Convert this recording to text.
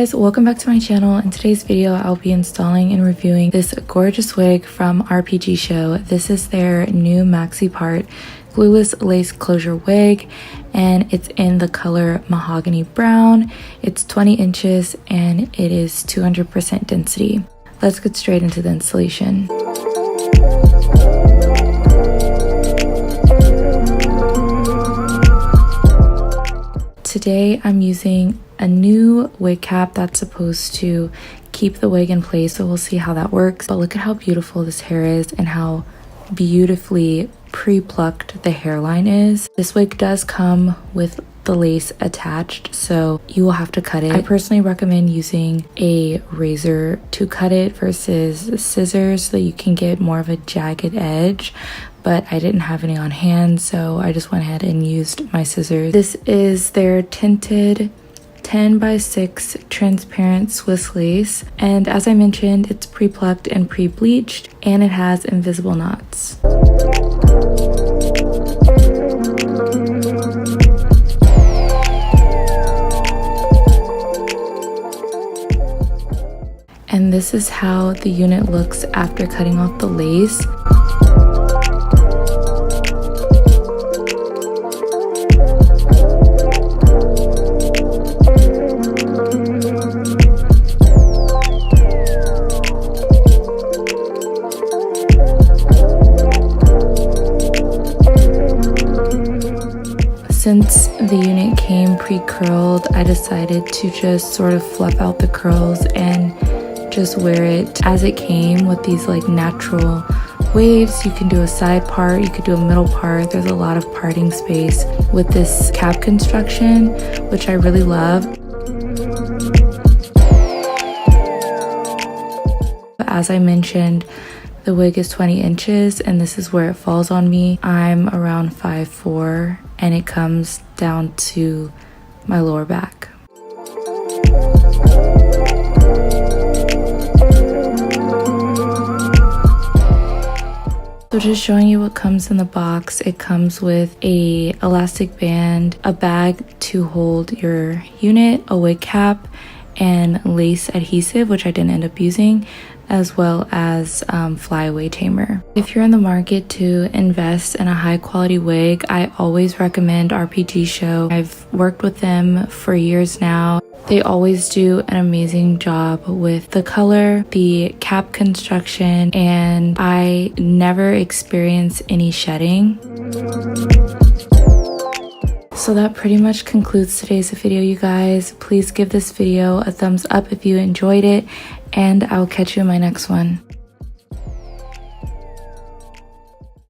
guys, welcome back to my channel. In today's video I'll be installing and reviewing this gorgeous wig from RPGSHOW. This is their new MaxiPart Glueless lace closure wig, and it's in the color mahogany brown. It's 20 inches and it is 200% density. Let's get straight into the installation. Today I'm using a new wig cap that's supposed to keep the wig in place, so we'll see how that works. But look at how beautiful this hair is and how beautifully pre-plucked the hairline is. This wig does come with the lace attached, so you will have to cut it. I personally recommend using a razor to cut it versus scissors so that you can get more of a jagged edge, but I didn't have any on hand, so I just went ahead and used my scissors. This is their tinted 10x6 transparent Swiss lace, and as I mentioned, it's pre-plucked and pre-bleached, and it has invisible knots. And this is how the unit looks after cutting off the lace. Since the unit came pre-curled, I decided to just sort of fluff out the curls and just wear it as it came with these like natural waves. You can do a side part, you could do a middle part. There's a lot of parting space with this cap construction, which I really love. But as I mentioned, the wig is 20 inches and this is where it falls on me. I'm around 5'4" and it comes down to my lower back. So just showing you what comes in the box. It comes with a elastic band, a bag to hold your unit, a wig cap, and lace adhesive, which I didn't end up using, as well as flyaway tamer. If you're in the market to invest in a high quality wig, I always recommend RPGSHOW. I've worked with them for years now. They always do an amazing job with the color, the cap construction, and I never experience any shedding. So that pretty much concludes today's video, you guys. Please give this video a thumbs up if you enjoyed it, and I'll catch you in my next one.